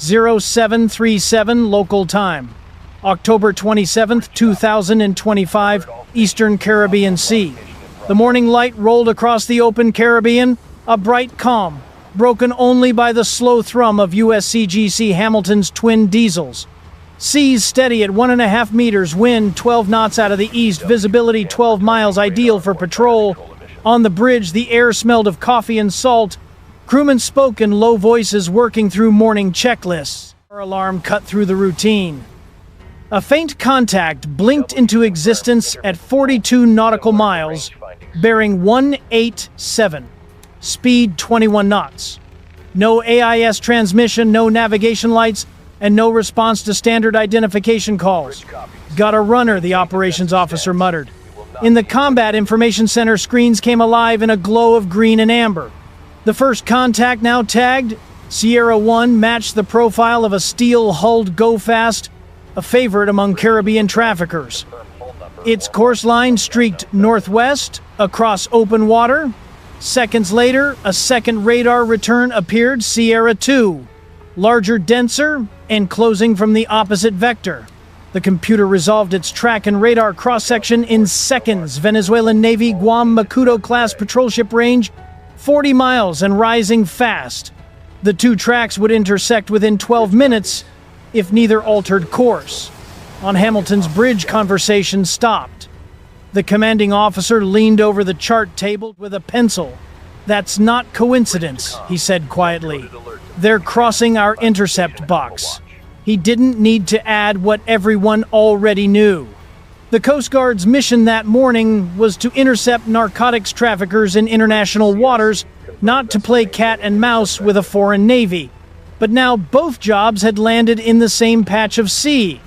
0737 local time, October 27, 2025, Eastern Caribbean Sea. The morning light rolled across the open Caribbean, a bright calm, broken only by the slow thrum of USCGC Hamilton's twin diesels. Seas steady at 1.5 meters, wind 12 knots out of the east, visibility 12 miles, ideal for patrol. On the bridge, the air smelled of coffee and salt. Crewmen spoke in low voices, working through morning checklists. Our alarm cut through the routine. A faint contact blinked into existence at 42 nautical miles, bearing 187, speed 21 knots. No AIS transmission, no navigation lights, and no response to standard identification calls. Got a runner, the operations officer muttered. In the Combat Information Center, screens came alive in a glow of green and amber. The first contact, now tagged Sierra 1, matched the profile of a steel-hulled go-fast, a favorite among Caribbean traffickers. Its course line streaked northwest across open water. Seconds later, a second radar return appeared, Sierra 2, larger, denser, and closing from the opposite vector. The computer resolved its track and radar cross-section in seconds. Venezuelan Navy Guam Macuto-class patrol ship range, 40 miles and rising fast. The two tracks would intersect within 12 minutes if neither altered course. On Hamilton's bridge, conversation stopped. The commanding officer leaned over the chart table with a pencil. "That's not coincidence," he said quietly. "They're crossing our intercept box." He didn't need to add what everyone already knew. The Coast Guard's mission that morning was to intercept narcotics traffickers in international waters, not to play cat and mouse with a foreign navy. But now both jobs had landed in the same patch of sea.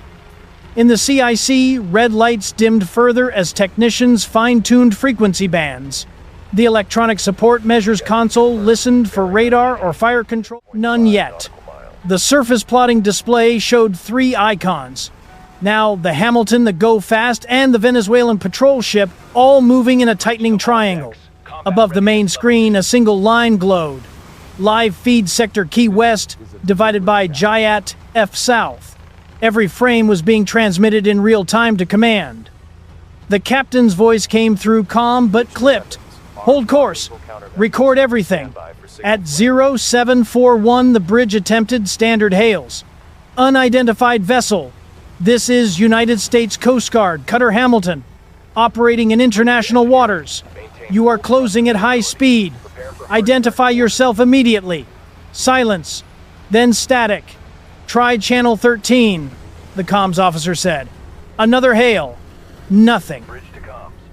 In the CIC, red lights dimmed further as technicians fine-tuned frequency bands. The electronic support measures console listened for radar or fire control. None yet. The surface plotting display showed 3 icons. Now the Hamilton, the Go Fast, and the Venezuelan patrol ship, all moving in a tightening triangle. Above the main screen, a single line glowed. Live feed sector Key West, divided by Jayat F South. Every frame was being transmitted in real time to command. The captain's voice came through calm but clipped. "Hold course. Record everything." At 0741, the bridge attempted standard hails. "Unidentified vessel. This is United States Coast Guard, Cutter Hamilton, operating in international waters. You are closing at high speed. Identify yourself immediately." Silence. Then static. "Try channel 13, the comms officer said. Another hail. Nothing.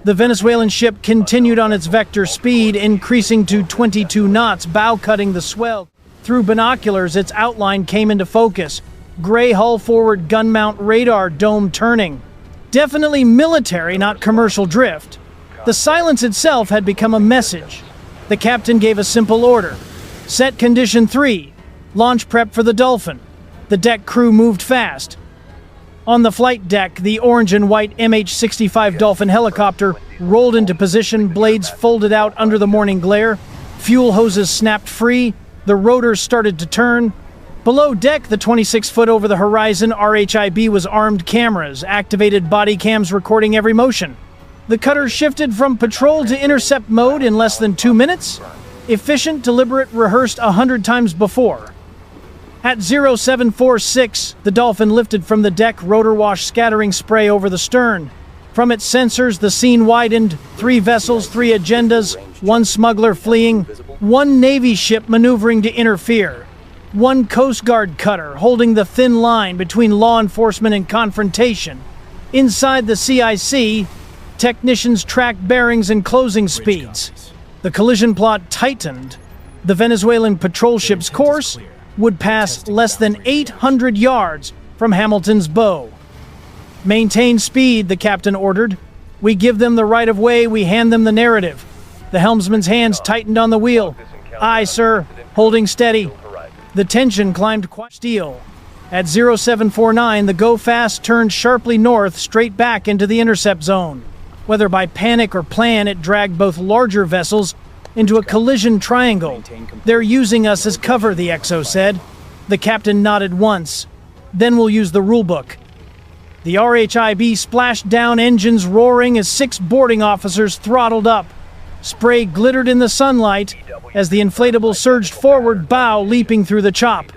The Venezuelan ship continued on its vector speed, increasing to 22 knots, bow cutting the swell. Through binoculars, its outline came into focus. Gray hull forward gun mount radar dome turning. Definitely military, not commercial drift. The silence itself had become a message. The captain gave a simple order. "Set condition 3. Launch prep for the Dolphin." The deck crew moved fast. On the flight deck, the orange and white MH-65 Dolphin helicopter rolled into position, blades folded out under the morning glare. Fuel hoses snapped free. The rotors started to turn. Below deck, the 26-foot over the horizon RHIB was armed cameras, activated body cams recording every motion. The cutter shifted from patrol to intercept mode in less than 2 minutes. Efficient, deliberate, rehearsed 100 times before. At 0746, the Dolphin lifted from the deck, rotor wash scattering spray over the stern. From its sensors, the scene widened. 3 vessels, 3 agendas, 1 smuggler fleeing, 1 Navy ship maneuvering to interfere, 1 Coast Guard cutter holding the thin line between law enforcement and confrontation. Inside the CIC, technicians tracked bearings and closing speeds. The collision plot tightened. The Venezuelan patrol ship's course would pass less than 800 yards from Hamilton's bow. "Maintain speed," the captain ordered. "We give them the right of way, we hand them the narrative." The helmsman's hands tightened on the wheel. "Aye, sir," holding steady. The tension climbed steel. At 0749, the Go Fast turned sharply north, straight back into the intercept zone. Whether by panic or plan, it dragged both larger vessels into a collision triangle. "They're using us as cover," the XO said. The captain nodded once. Then we'll use the rulebook. The RHIB splashed down, engines roaring as 6 boarding officers throttled up. Spray glittered in the sunlight as the inflatable surged forward, bow leaping through the chop.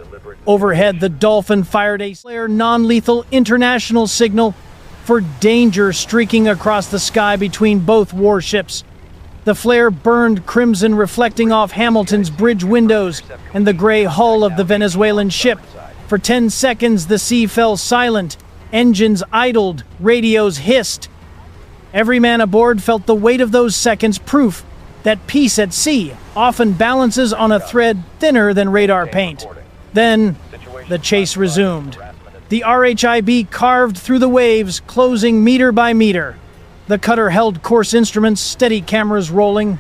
Overhead, the Dolphin fired a flare non-lethal international signal for danger, streaking across the sky between both warships. The flare burned crimson, reflecting off Hamilton's bridge windows and the gray hull of the Venezuelan ship. For 10 seconds, the sea fell silent. Engines idled, radios hissed. Every man aboard felt the weight of those seconds, proof that peace at sea often balances on a thread thinner than radar paint. Then, the chase resumed. The RHIB carved through the waves, closing meter by meter. The cutter held course instruments, steady cameras rolling.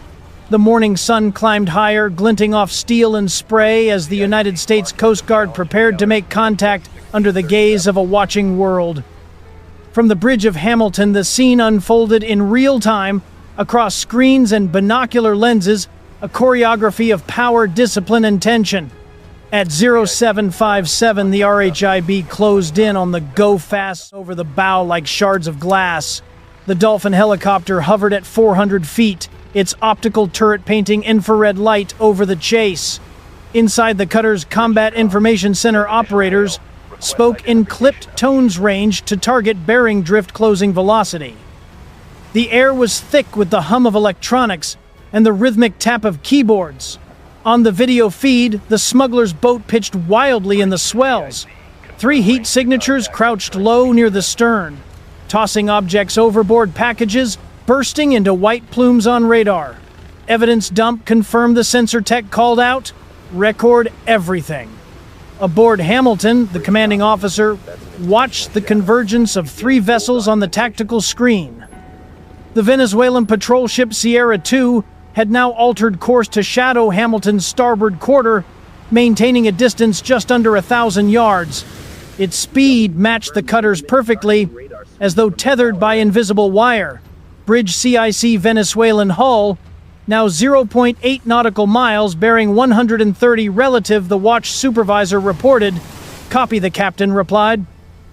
The morning sun climbed higher, glinting off steel and spray as the United States Coast Guard prepared to make contact under the gaze of a watching world. From the bridge of Hamilton, the scene unfolded in real time, across screens and binocular lenses, a choreography of power, discipline, and tension. At 0757, the RHIB closed in on the go-fast over the bow like shards of glass. The Dolphin helicopter hovered at 400 feet, its optical turret painting infrared light over the chase. Inside the cutter's Combat Information Center, operators spoke in clipped tones range to target bearing drift closing velocity. The air was thick with the hum of electronics and the rhythmic tap of keyboards. On the video feed, the smuggler's boat pitched wildly in the swells. 3 heat signatures crouched low near the stern, tossing objects overboard, packages bursting into white plumes on radar. Evidence dump confirmed the sensor tech called out, "Record everything." Aboard Hamilton, the commanding officer watched the convergence of 3 vessels on the tactical screen. The Venezuelan patrol ship Sierra II had now altered course to shadow Hamilton's starboard quarter, maintaining a distance just under 1,000 yards. Its speed matched the cutter's perfectly, as though tethered by invisible wire. Bridge CIC Venezuelan hull, now 0.8 nautical miles, bearing 130 relative, the watch supervisor reported. "Copy," the captain replied.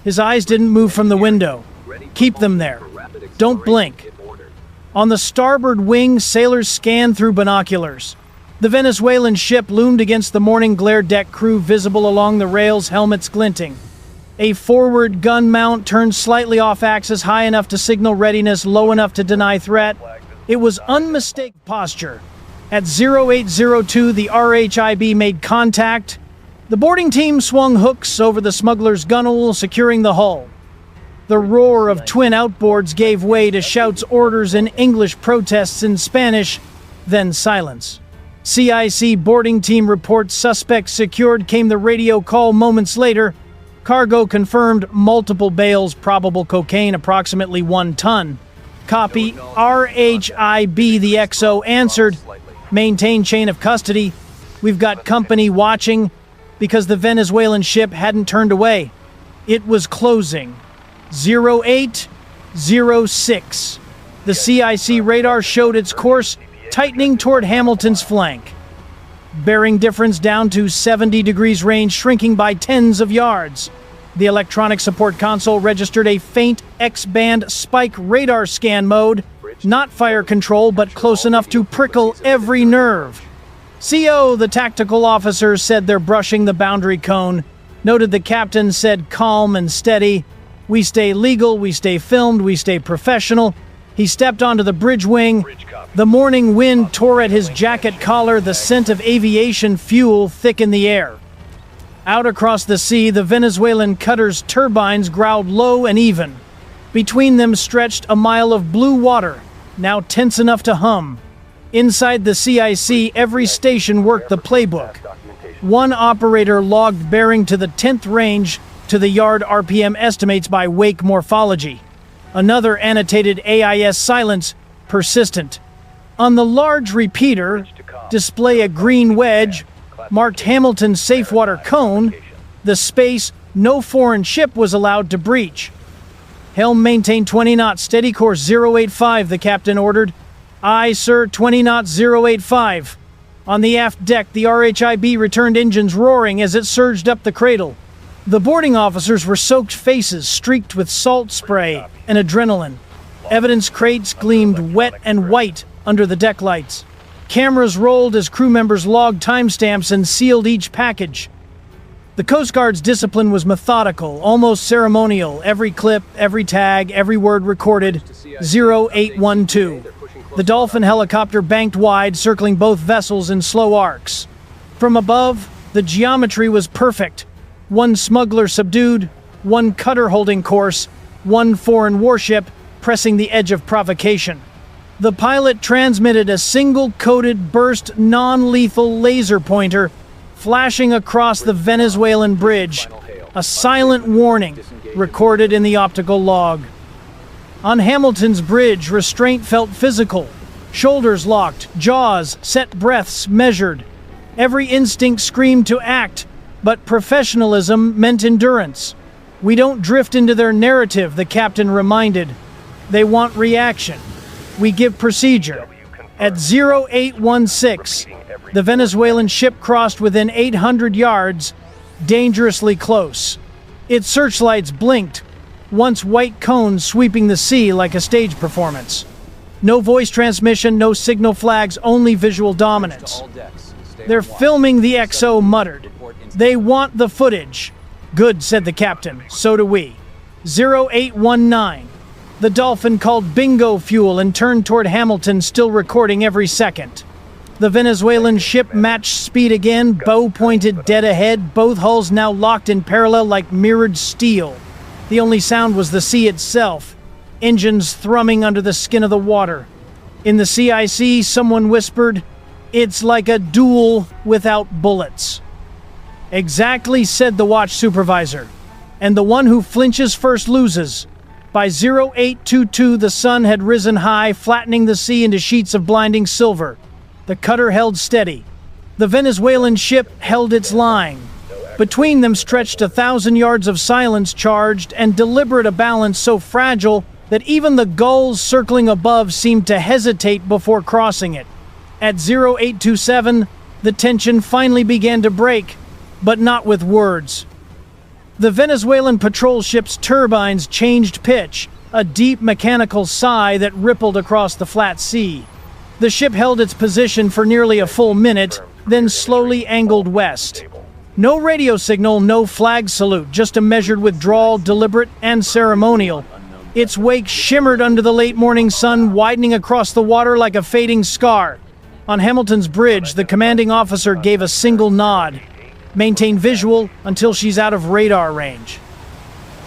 His eyes didn't move from the window. "Keep them there. Don't blink." On the starboard wing, sailors scanned through binoculars. The Venezuelan ship loomed against the morning glare, deck crew visible along the rails, helmets glinting. A forward gun mount turned slightly off-axis, high enough to signal readiness, low enough to deny threat. It was unmistakable posture. At 0802, the RHIB made contact. The boarding team swung hooks over the smuggler's gunwale, securing the hull. The roar of twin outboards gave way to shouts, orders in English, protests in Spanish, then silence. CIC boarding team reports suspect secured, came the radio call moments later. Cargo confirmed, multiple bales, probable cocaine, approximately 1 ton. Copy, RHIB, the XO answered. Maintain chain of custody. We've got company watching, because the Venezuelan ship hadn't turned away. It was closing. 0806. The CIC radar showed its course, tightening toward Hamilton's flank. Bearing difference down to 70 degrees range, shrinking by tens of yards. The electronic support console registered a faint X-band spike radar scan mode, not fire control, but close enough to prickle every nerve. CO, the tactical officer, said they're brushing the boundary cone. Noted the captain said calm and steady. We stay legal, we stay filmed, we stay professional. He stepped onto the bridge wing. The morning wind tore at his jacket collar, the scent of aviation fuel thick in the air. Out across the sea, the Venezuelan cutter's turbines growled low and even. Between them stretched a mile of blue water, now tense enough to hum. Inside the CIC, every station worked the playbook. One operator logged bearing to the 10th range to the yard RPM estimates by wake morphology. Another annotated AIS silence, persistent. On the large repeater, display a green wedge, marked Hamilton's safe water cone, the space no foreign ship was allowed to breach. Helm maintain 20 knots, steady course 085, the captain ordered. Aye, sir, 20 knots 085. On the aft deck, the RHIB returned engines roaring as it surged up the cradle. The boarding officers were soaked faces streaked with salt spray and adrenaline. Evidence crates gleamed wet and white under the deck lights. Cameras rolled as crew members logged timestamps and sealed each package. The Coast Guard's discipline was methodical, almost ceremonial. Every clip, every tag, every word recorded. 0812. The Dolphin helicopter banked wide, circling both vessels in slow arcs. From above, the geometry was perfect. One smuggler subdued, one cutter holding course, one foreign warship pressing the edge of provocation. The pilot transmitted a single-coded burst non-lethal laser pointer flashing across the Venezuelan bridge, a silent warning recorded in the optical log. On Hamilton's bridge, restraint felt physical. Shoulders locked, jaws set, breaths measured. Every instinct screamed to act, but professionalism meant endurance. "We don't drift into their narrative," the captain reminded. "They want reaction. We give procedure." At 0816, the Venezuelan ship crossed within 800 yards, dangerously close. Its searchlights blinked, once white cones sweeping the sea like a stage performance. No voice transmission, no signal flags, only visual dominance. "They're filming," the XO muttered. "They want the footage." "Good," said the captain. "So do we." 0819. The Dolphin called bingo fuel and turned toward Hamilton, still recording every second. The Venezuelan ship matched speed again, bow pointed dead ahead, both hulls now locked in parallel like mirrored steel. The only sound was the sea itself, engines thrumming under the skin of the water. In the CIC, someone whispered, "It's like a duel without bullets." "Exactly," said the watch supervisor. "And the one who flinches first loses." By 0822, the sun had risen high, flattening the sea into sheets of blinding silver. The cutter held steady. The Venezuelan ship held its line. Between them stretched 1,000 yards of silence, charged and deliberate, a balance so fragile that even the gulls circling above seemed to hesitate before crossing it. At 0827, the tension finally began to break, but not with words. The Venezuelan patrol ship's turbines changed pitch, a deep mechanical sigh that rippled across the flat sea. The ship held its position for nearly a full minute, then slowly angled west. No radio signal, no flag salute, just a measured withdrawal, deliberate and ceremonial. Its wake shimmered under the late morning sun, widening across the water like a fading scar. On Hamilton's bridge, the commanding officer gave a single nod. "Maintain visual until she's out of radar range."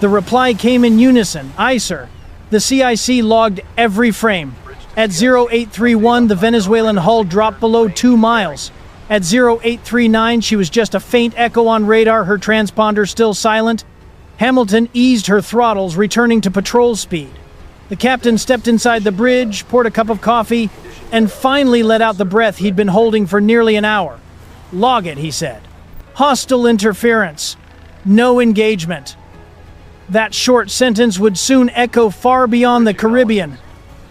The reply came in unison. "Aye, sir." The CIC logged every frame. At 0831, the Venezuelan hull dropped below 2 miles. At 0839, she was just a faint echo on radar, her transponder still silent. Hamilton eased her throttles, returning to patrol speed. The captain stepped inside the bridge, poured a cup of coffee, and finally let out the breath he'd been holding for nearly an hour. "Log it," he said. "Hostile interference. No engagement." That short sentence would soon echo far beyond the Caribbean.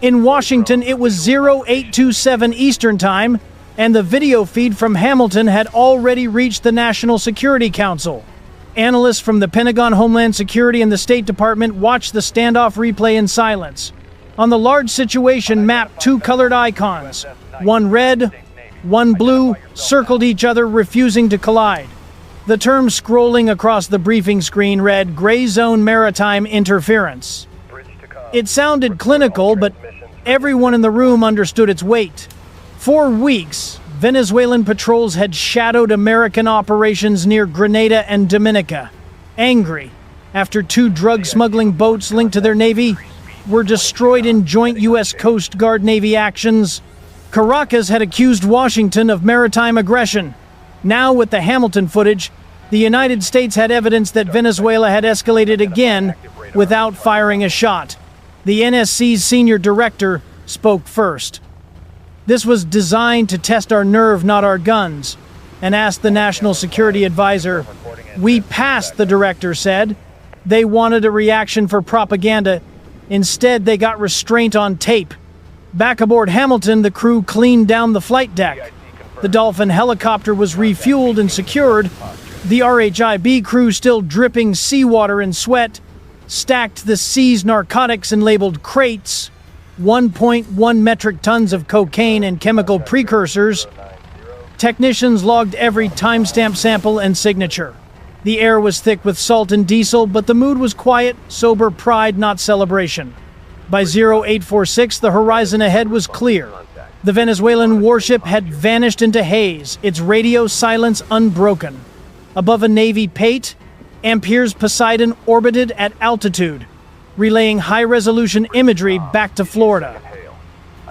In Washington, it was 0827 Eastern Time, and the video feed from Hamilton had already reached the National Security Council. Analysts from the Pentagon, Homeland Security, and the State Department watched the standoff replay in silence. On the large situation map, 2 colored icons, one red, one blue, circled each other, refusing to collide. The term scrolling across the briefing screen read, "Gray Zone Maritime Interference." It sounded clinical, but everyone in the room understood its weight. For weeks, Venezuelan patrols had shadowed American operations near Grenada and Dominica. Angry, after 2 drug smuggling boats linked to their navy were destroyed in joint U.S. Coast Guard Navy actions, Caracas had accused Washington of maritime aggression. Now, with the Hamilton footage, the United States had evidence that Venezuela had escalated again without firing a shot. The NSC's senior director spoke first. "This was designed to test our nerve, not our guns," and asked the National Security Advisor. "We passed," the director said. "They wanted a reaction for propaganda. Instead, they got restraint on tape." Back aboard Hamilton, the crew cleaned down the flight deck. The Dolphin helicopter was refueled and secured. The RHIB crew, still dripping seawater and sweat, stacked the seized narcotics in labeled crates, 1.1 metric tons of cocaine and chemical precursors. Technicians logged every timestamp sample and signature. The air was thick with salt and diesel, but the mood was quiet, sober pride, not celebration. By 0846, the horizon ahead was clear. The Venezuelan warship had vanished into haze, its radio silence unbroken. Above a Navy Pate, Ampere's Poseidon orbited at altitude, relaying high-resolution imagery back to Florida.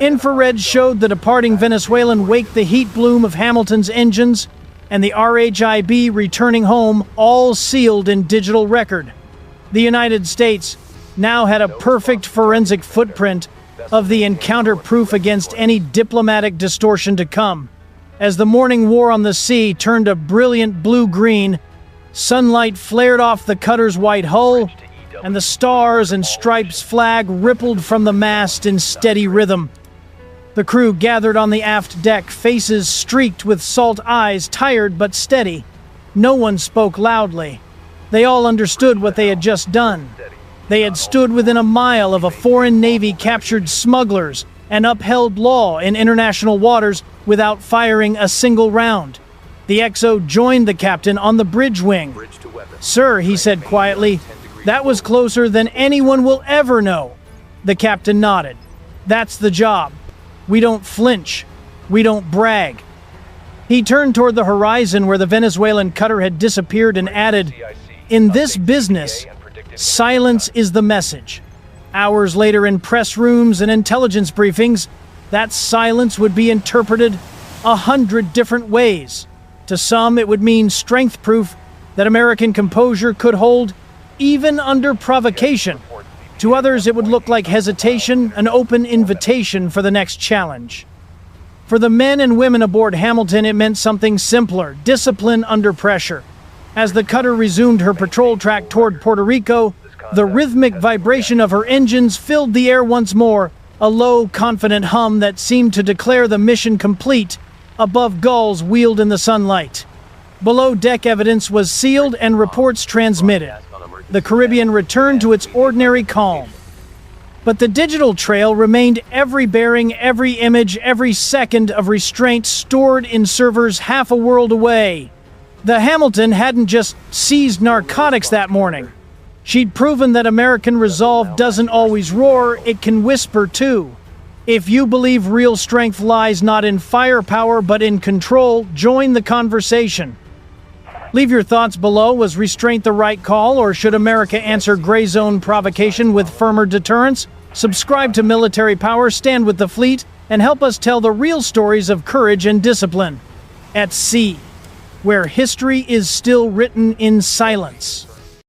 Infrared showed the departing Venezuelan wake the heat bloom of Hamilton's engines, and the RHIB returning home, all sealed in digital record. The United States now had a perfect forensic footprint of the encounter, proof against any diplomatic distortion to come. As the morning war on the sea turned a brilliant blue-green, sunlight flared off the cutter's white hull, and the Stars and Stripes flag rippled from the mast in steady rhythm. The crew gathered on the aft deck, faces streaked with salt, eyes tired but steady. No one spoke loudly. They all understood what they had just done. They had stood within a mile of a foreign navy, captured smugglers, and upheld law in international waters without firing a single round. The XO joined the captain on the bridge wing. "Sir," he said quietly, "that was closer than anyone will ever know." The captain nodded. "That's the job. We don't flinch. We don't brag." He turned toward the horizon where the Venezuelan cutter had disappeared and added, "In this business, silence is the message." Hours later, in press rooms and intelligence briefings, that silence would be interpreted 100 different ways. To some, it would mean strength, proof that American composure could hold even under provocation. To others, it would look like hesitation, an open invitation for the next challenge. For the men and women aboard Hamilton, it meant something simpler: discipline under pressure. As the cutter resumed her patrol track toward Puerto Rico, the rhythmic vibration of her engines filled the air once more, a low, confident hum that seemed to declare the mission complete. Above, gulls wheeled in the sunlight. Below, deck evidence was sealed and reports transmitted. The Caribbean returned to its ordinary calm. But the digital trail remained, every bearing, every image, every second of restraint stored in servers half a world away. The Hamilton hadn't just seized narcotics that morning. She'd proven that American resolve doesn't always roar, it can whisper too. If you believe real strength lies not in firepower but in control, join the conversation. Leave your thoughts below. Was restraint the right call, or should America answer gray zone provocation with firmer deterrence? Subscribe to Military Power, stand with the fleet, and help us tell the real stories of courage and discipline. At sea, where history is still written in silence.